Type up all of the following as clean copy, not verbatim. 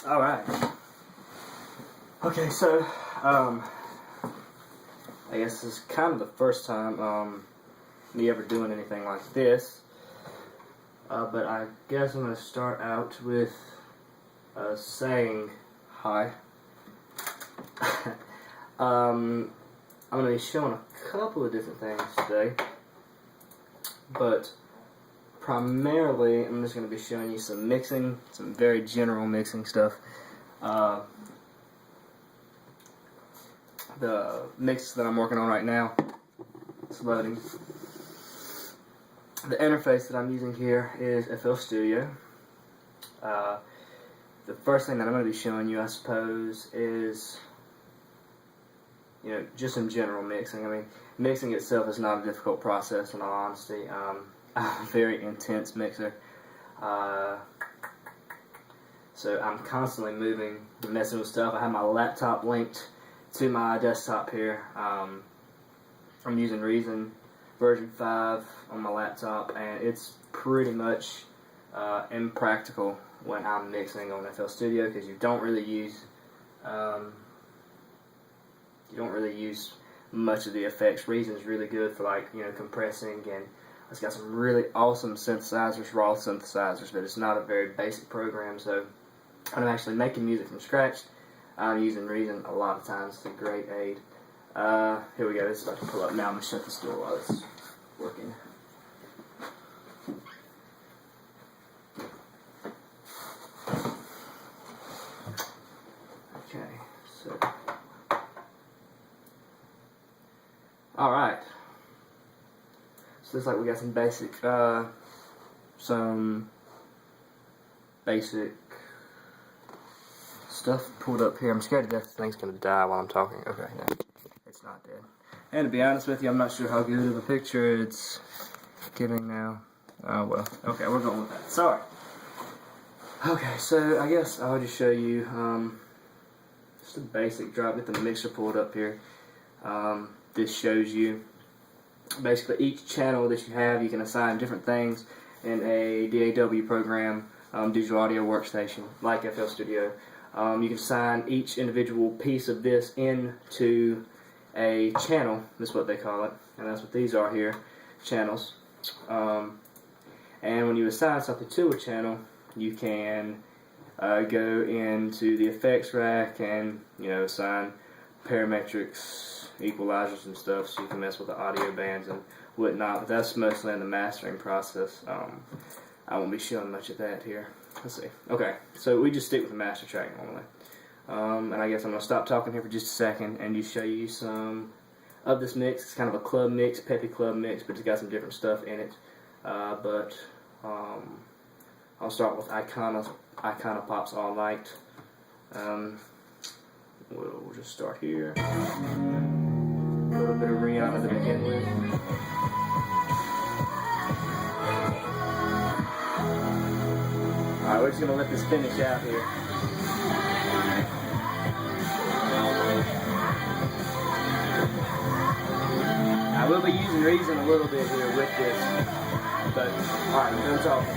Alright. Okay, so, I guess this is kind of the first time, me ever doing anything like this. But I guess I'm going to start out with, saying hi. I'm going to be showing a couple of different things today. But primarily, I'm just going to be showing you some mixing, some very general mixing stuff. The mix that I'm working on right now, it's loading. The interface that I'm using here is FL Studio. The first thing that I'm going to be showing you, I suppose, is just some general mixing. I mean, mixing itself is not a difficult process, in all honesty. I'm a very intense mixer. So I'm constantly moving, messing with stuff. I have my laptop linked to my desktop here. I'm using Reason version 5 on my laptop, and it's pretty much impractical when I'm mixing on FL Studio because you don't really use much of the effects. Reason's really good for compressing, and it's got some really awesome synthesizers, raw synthesizers, but it's not a very basic program. So when I'm actually making music from scratch, I'm using Reason a lot of times. It's a great aid. Here we go. This is about to pull up now. I'm going to shut this door while it's working. Okay, so. Alright. So looks like we got some basic stuff pulled up here. I'm scared to death this thing's going to die while I'm talking. Okay, no, it's not dead. And to be honest with you, I'm not sure how good of a picture it's giving now. Oh well, okay, we're going with that. Sorry. Okay, so I guess I'll just show you just a basic drop. Get the mixer pulled up here. This shows you basically each channel that you have. You can assign different things in a DAW program, digital audio workstation like FL Studio. You can assign each individual piece of this into a channel. That's what they call it, and that's what these are here, channels. And when you assign something to a channel, you can go into the effects rack and assign parametrics, equalizers and stuff, so you can mess with the audio bands and whatnot. But that's mostly in the mastering process. I won't be showing much of that here. Let's see. Okay, so we just stick with the master track normally. And I guess I'm going to stop talking here for just a second and just show you some of this mix. It's kind of a club mix, peppy club mix, but it's got some different stuff in it. I'll start with Icona Pops All Night. We'll just start here. A little bit of Rihanna to begin with. Alright, we're just going to let this finish out here. I will be using Reason a little bit here with this, but alright, no talking.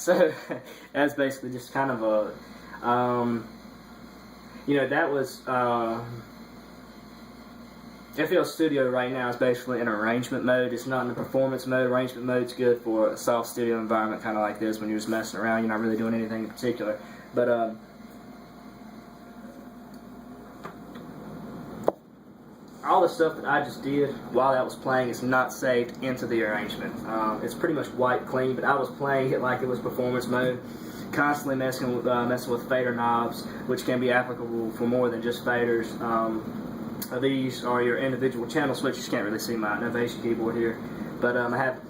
So that's basically just kind of a, that was, FL Studio right now is basically in arrangement mode. It's not in the performance mode. Arrangement mode's good for a soft studio environment kind of like this when you're just messing around, you're not really doing anything in particular. But, all the stuff that I just did while that was playing is not saved into the arrangement. It's pretty much wiped clean, but I was playing it like it was performance mode, constantly messing with fader knobs, which can be applicable for more than just faders. These are your individual channel switches. You can't really see my Novation keyboard here, but I have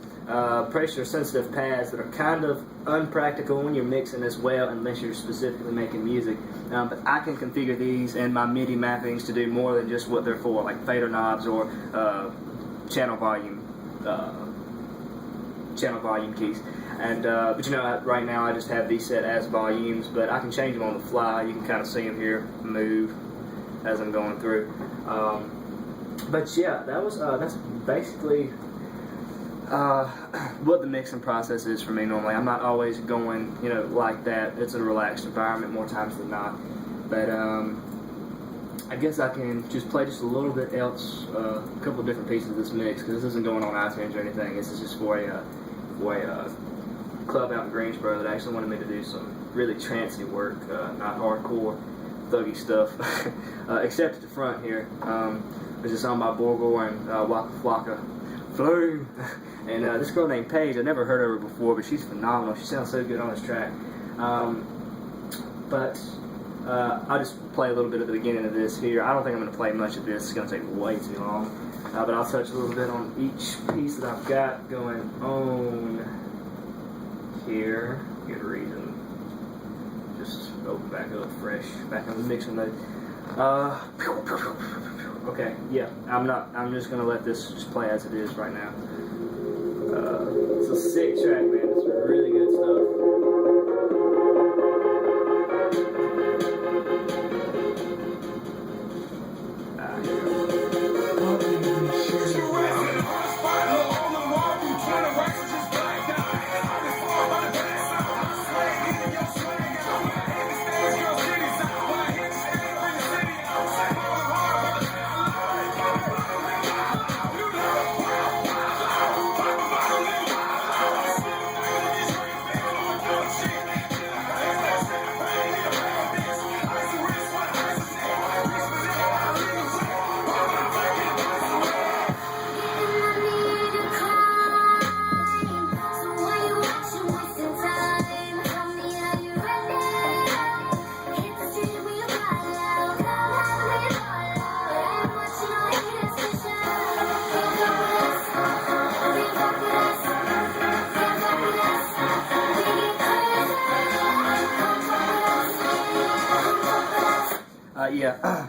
pressure sensitive pads that are kind of unpractical when you're mixing as well, unless you're specifically making music. But I can configure these and my MIDI mappings to do more than just what they're for, like fader knobs or channel volume keys. And but right now I just have these set as volumes, but I can change them on the fly. You can kind of see them here move as I'm going through. But yeah, that's basically what the mixing process is for me normally. I'm not always going, like that. It's a relaxed environment more times than not. But I guess I can just play just a little bit else, a couple of different pieces of this mix, because this isn't going on iTunes or anything. This is just for a club out in Greensboro that actually wanted me to do some really trancy work, not hardcore thuggy stuff, except at the front here. There's a song by Borgor and Waka Flocka Flame. And this girl named Paige, I've never heard of her before, but she's phenomenal. She sounds so good on this track. But I'll just play a little bit at the beginning of this here. I don't think I'm going to play much of this. It's going to take way too long. But I'll touch a little bit on each piece that I've got going on here. Good reason. Just open back up fresh, back in the mixing mode. Okay, yeah, I'm just gonna let this just play as it is right now. It's a sick track, man. It's really good stuff. Here we go.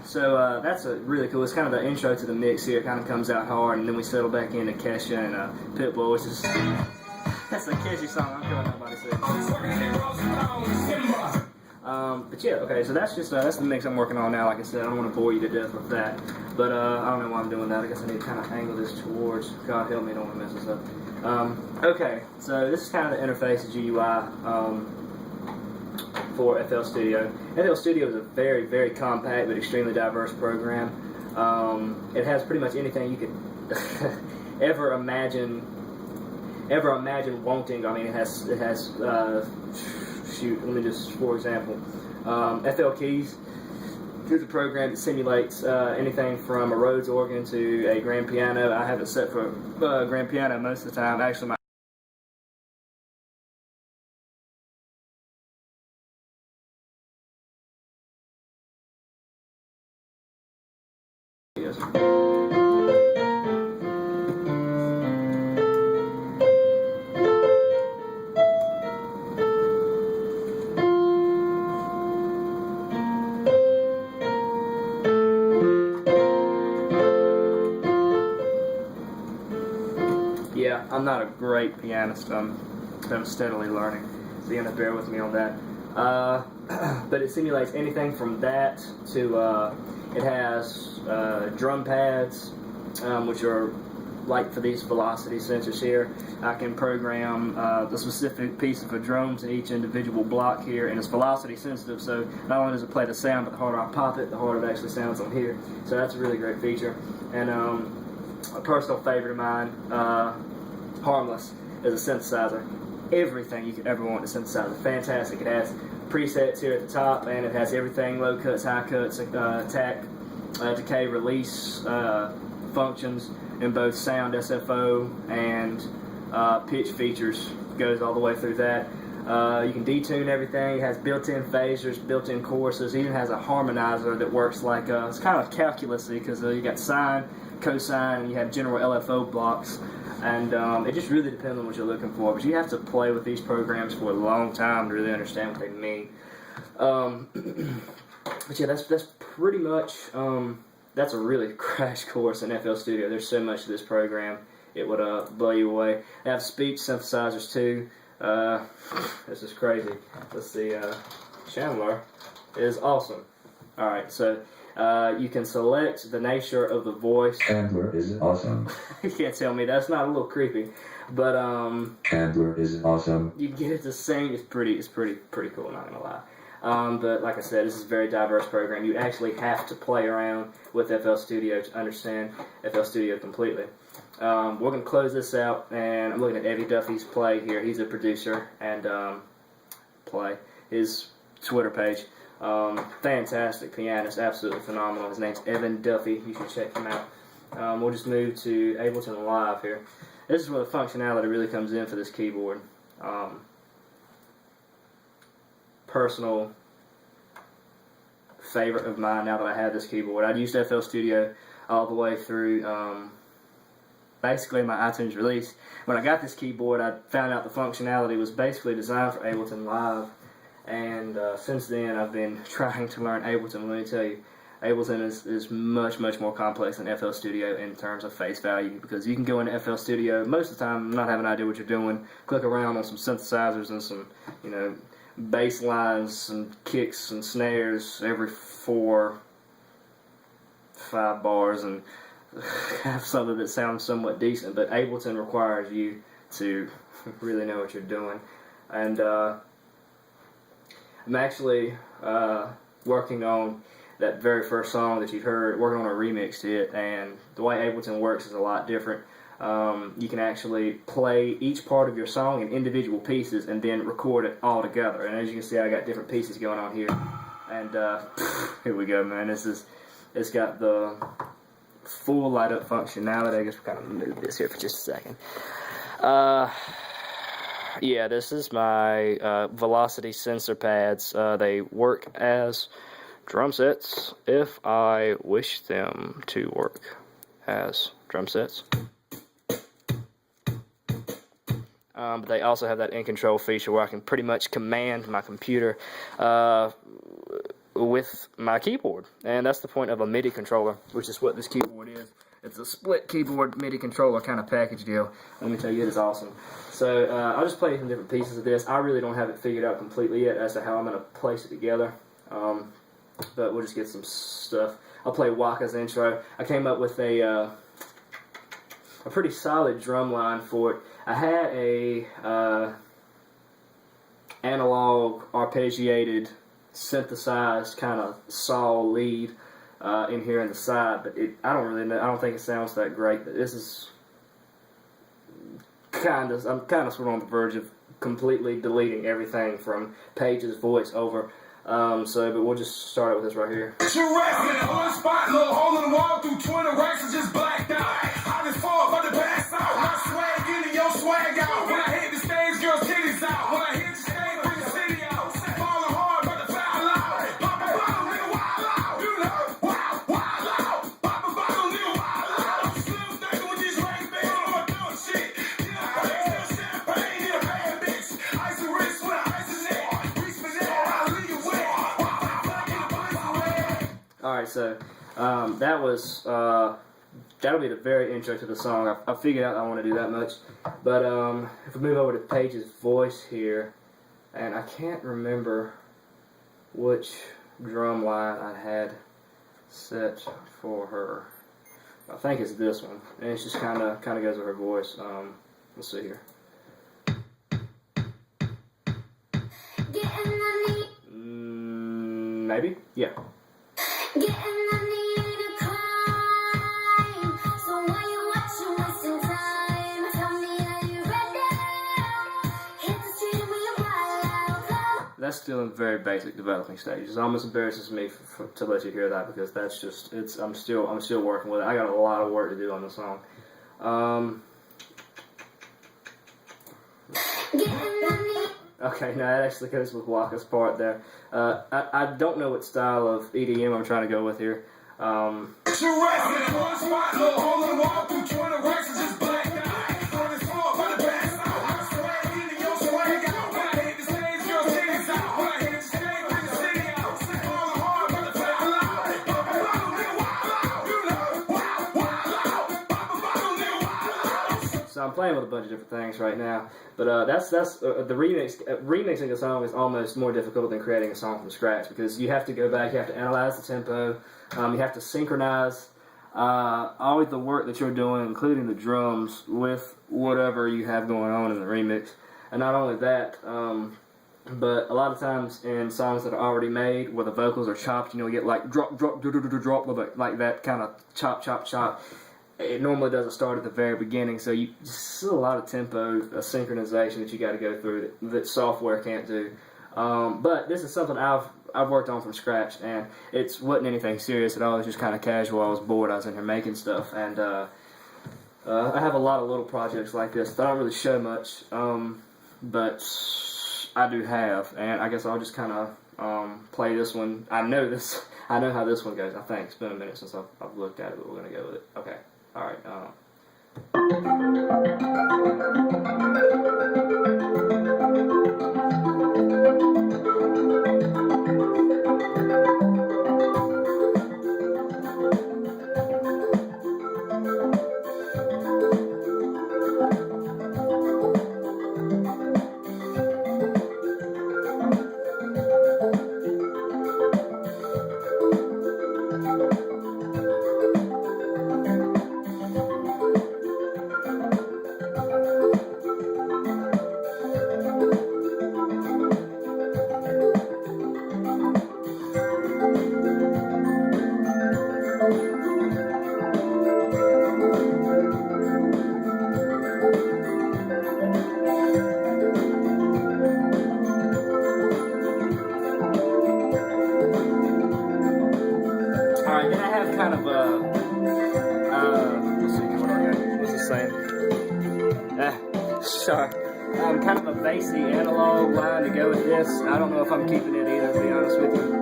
So that's a really cool. It's kind of the intro to the mix here. It kind of comes out hard, and then we settle back into Kesha and Pitbull, which is that's a catchy song. I'm sure nobody said. But yeah, okay. So that's just that's the mix I'm working on now. Like I said, I don't want to bore you to death with that, but I don't know why I'm doing that. I guess I need to kind of angle this towards. God help me, I don't want to mess this up. Okay, so this is kind of the interface, the GUI. For FL Studio. FL Studio is a very, very compact but extremely diverse program. It has pretty much anything you could ever imagine wanting. I mean, it has shoot, let me just, for example, FL Keys. Here's a program that simulates anything from a Rhodes organ to a grand piano. I have it set for grand piano most of the time. Actually, yeah, I'm not a great pianist. I'm steadily learning, so you're gonna bear with me on that. But it simulates anything from that to it has drum pads, which are like for these velocity sensors here, I can program the specific piece of a drum to each individual block here, and it's velocity sensitive, so not only does it play the sound, but the harder I pop it, the harder it actually sounds on here. So that's a really great feature. And a personal favorite of mine, Harmless, is a synthesizer. Everything you could ever want in a synthesizer. Fantastic. It has presets here at the top, and it has everything: low cuts, high cuts, attack, decay, release functions in both sound, SFO, and pitch features. Goes all the way through that. You can detune everything. It has built-in phasers, built-in choruses. It even has a harmonizer that works like it's kind of calculus-y, because you got sine, cosine, and you have general LFO blocks. And it just really depends on what you're looking for. But you have to play with these programs for a long time to really understand what they mean. But yeah, that's pretty much, that's a really crash course in FL Studio. There's so much to this program, it would blow you away. They have speech synthesizers too. This is crazy. Let's see, Chandler is awesome. Alright, so you can select the nature of the voice. Chandler is awesome. You can't tell me that's not a little creepy, but Chandler is awesome. you get it to sing. It's pretty cool. Not gonna lie. But like I said, this is a very diverse program. You actually have to play around with FL Studio to understand FL Studio completely. We're gonna close this out, and I'm looking at Eddie Duffy's play here. He's a producer and play his Twitter page. Fantastic pianist, absolutely phenomenal. His name's Evan Duffy. You should check him out. We'll just move to Ableton Live here. This is where the functionality really comes in for this keyboard. Personal favorite of mine now that I have this keyboard. I'd used FL Studio all the way through basically my iTunes release. When I got this keyboard, I found out the functionality was basically designed for Ableton Live. And since then, I've been trying to learn Ableton. Let me tell you, Ableton is much more complex than FL Studio in terms of face value, because you can go into FL Studio most of the time, not have an idea what you're doing, click around on some synthesizers and some, bass lines and kicks and snares every 4-5 bars and have something that sounds somewhat decent. But Ableton requires you to really know what you're doing. And I'm actually working on that very first song that you heard, working on a remix to it, and the way Ableton works is a lot different. You can actually play each part of your song in individual pieces and then record it all together. And as you can see, I got different pieces going on here. And here we go, man. It's got the full light up functionality. I guess we'll kind of move this here for just a second. Yeah, this is my velocity sensor pads. They work as drum sets if I wish them to work as drum sets. But they also have that in control feature where I can pretty much command my computer with my keyboard. And that's the point of a MIDI controller, which is what this keyboard is. It's a split keyboard MIDI controller kind of package deal. Let me tell you, it is awesome. So I'll just play some different pieces of this. I really don't have it figured out completely yet as to how I'm going to place it together. But we'll just get some stuff. I'll play Waka's intro. I came up with a pretty solid drum line for it. I had a analog arpeggiated synthesized kind of saw lead in here on the side, but I don't really know. I don't think it sounds that great. But this is I'm kind of sort of on the verge of completely deleting everything from Page's voice over. But we'll just start out with this right here. You rest in a hood spot, little hole in the wall through 20 racks and just blacked out. I just fall about to pass out. My swag in and your swag out. When I hit the stage, girls' titties out. When I hit the stage, bring the city out. Falling hard, but the foul out. Pop a bottle, nigga, wild out. You know, wild out. Pop a bottle, nigga, wild out. Slim thuggin' with these rain bands, I'm doing shit. Get up, still champagne, get a bad bitch. Ice and wrist with an ice and neck. Reach for that, I'll leave you wet. Alright, so that'll be the very intro to the song. I figured out I want to do that much. But if we move over to Paige's voice here, and I can't remember which drum line I had set for her I think it's this one, and it's just kind of goes with her voice. Let's see here. Maybe, yeah. That's still in very basic developing stages. It almost embarrasses me to let you hear that because that's just I'm still working with it. I got a lot of work to do on the song. Okay, now that actually goes with Waka's part there. I don't know what style of EDM I'm trying to go with here. So I'm playing with a bunch of different things right now, but that's the remix. Remixing a song is almost more difficult than creating a song from scratch because you have to go back, you have to analyze the tempo, you have to synchronize all of the work that you're doing, including the drums, with whatever you have going on in the remix. And not only that, but a lot of times in songs that are already made where the vocals are chopped, you get like drop, drop, do, do, do, do, drop, like that kind of chop, chop, chop. It normally doesn't start at the very beginning, so just a lot of tempo, a synchronization that you got to go through that software can't do. But this is something I've worked on from scratch, and it wasn't anything serious at all. It was just kind of casual. I was bored. I was in here making stuff, and I have a lot of little projects like this that I don't really show much, but I do have, and I guess I'll just kind of play this one. I know how this one goes. I think it's been a minute since I've looked at it, but we're gonna go with it. Okay. All right. Alright, then I have kind of let's see, what's it saying? Sorry. Kind of a bassy analog line to go with this. I don't know if I'm keeping it either, to be honest with you.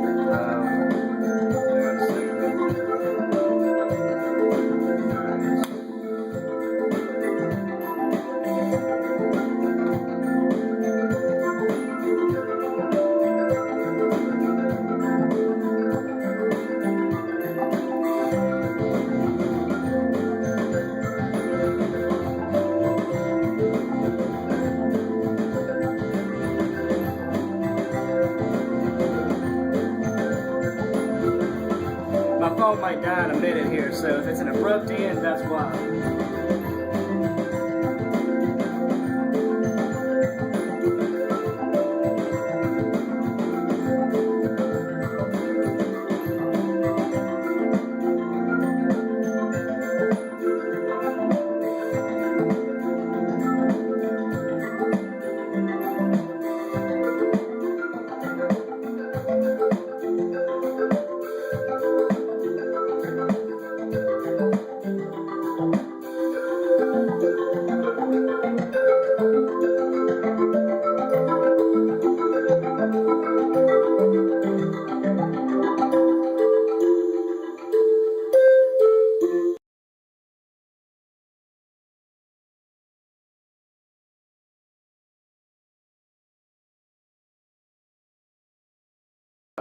My phone might die in a minute here, so if it's an abrupt end, that's why.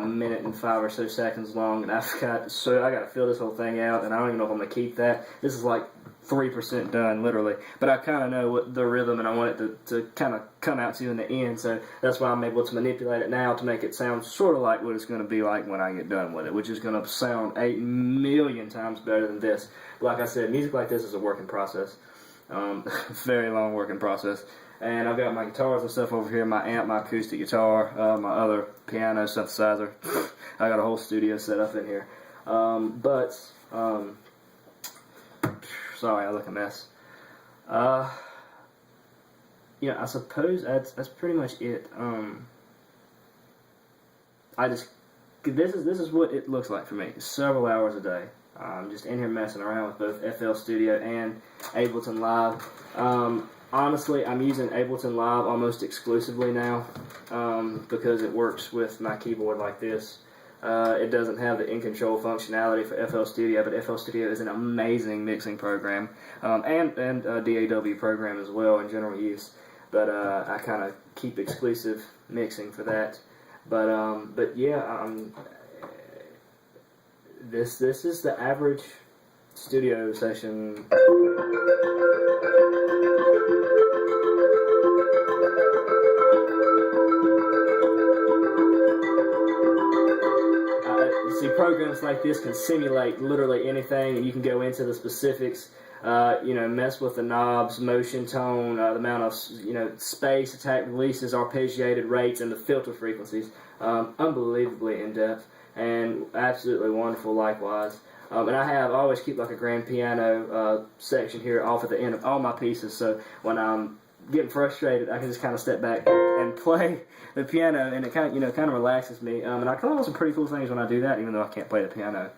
a minute and 5 or so seconds long, and I got to fill this whole thing out, and I don't even know if I'm gonna keep that. This is like 3% done, literally. But I kind of know what the rhythm, and I want it to kind of come out to in the end, so that's why I'm able to manipulate it now to make it sound sort of like what it's going to be like when I get done with it, which is going to sound 8 million times better than this. Like I said, music like this is a working process. Very long working process. And I've got my guitars and stuff over here, my amp, my acoustic guitar, my other piano synthesizer. I got a whole studio set up in here. Sorry, I look a mess. Yeah, I suppose that's pretty much it. This is what it looks like for me. Several hours a day. Just in here messing around with both FL Studio and Ableton Live. Honestly, I'm using Ableton Live almost exclusively now because it works with my keyboard like this. It doesn't have the in-control functionality for FL Studio, but FL Studio is an amazing mixing program, and a DAW program as well in general use. But I kind of keep exclusive mixing for that. But yeah, this is the average studio session. See, programs like this can simulate literally anything, and you can go into the specifics, mess with the knobs, motion, tone, the amount of, space, attack, releases, arpeggiated rates, and the filter frequencies. Unbelievably in-depth, and absolutely wonderful likewise. And I always keep like a grand piano section here off at the end of all my pieces, so when I'm getting frustrated, I can just kind of step back and play the piano, and it kind of relaxes me. And I come up with some pretty cool things when I do that, even though I can't play the piano.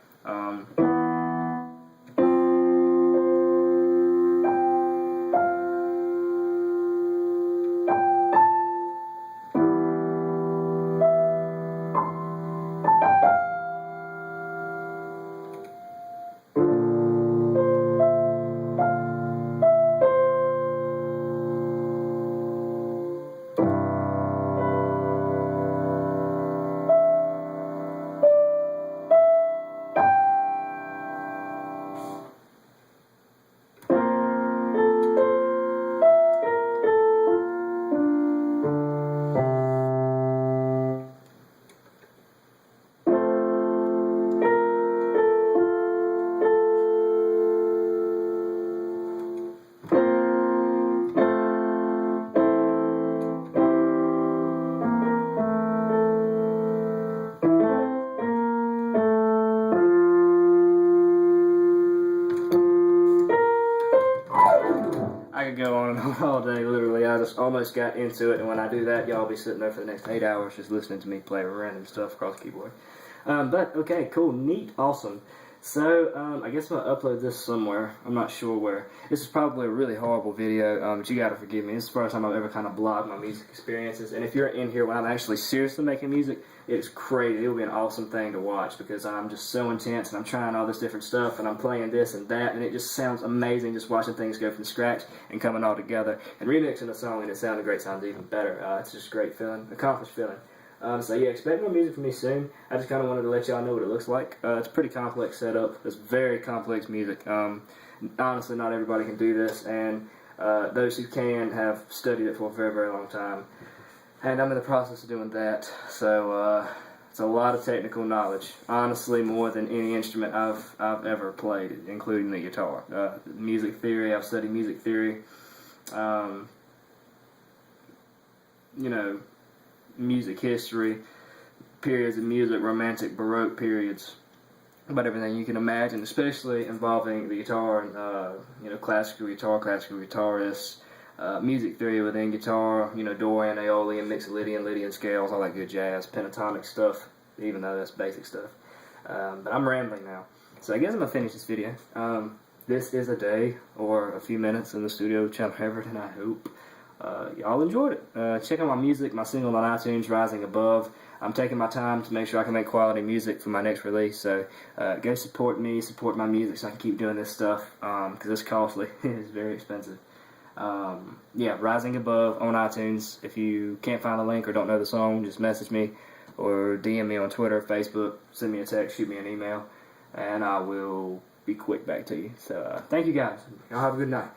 I could go on and on all day, literally. I just almost got into it, and when I do that, y'all be sitting there for the next 8 hours just listening to me play random stuff across the keyboard. But, okay, cool, neat, awesome. So, I guess I'm going to upload this somewhere. I'm not sure where. This is probably a really horrible video, but you got to forgive me. This is the first time I've ever kind of blogged my music experiences. And if you're in here when I'm actually seriously making music, it's crazy. It'll be an awesome thing to watch because I'm just so intense and I'm trying all this different stuff and I'm playing this and that, and it just sounds amazing just watching things go from scratch and coming all together. And remixing a song and it sounded great sounds even better. It's just a great feeling, accomplished feeling. So yeah, expect more music from me soon. I just kind of wanted to let y'all know what it looks like. It's a pretty complex setup. It's very complex music. Honestly, not everybody can do this, and those who can have studied it for a very, very long time. And I'm in the process of doing that. So it's a lot of technical knowledge. Honestly, more than any instrument I've ever played, including the guitar. Music theory. I've studied music theory. Music history, periods of music, romantic, baroque periods, about everything you can imagine, especially involving the guitar and classical guitarists, music theory within guitar, Dorian, Aeolian, Mixolydian, Lydian scales, all that good jazz, pentatonic stuff, even though that's basic stuff. But I'm rambling now, so I guess I'm gonna finish this video. This is a day or a few minutes in the studio with Channel Everett, and I hope y'all enjoyed it. Check out my music, my single on iTunes, Rising Above. I'm taking my time to make sure I can make quality music for my next release, so go support me, support my music so I can keep doing this stuff, because it's costly. It's very expensive. Yeah, Rising Above on iTunes. If you can't find the link or don't know the song, just message me, or DM me on Twitter, Facebook, send me a text, shoot me an email, and I will be quick back to you. So thank you guys. Y'all have a good night.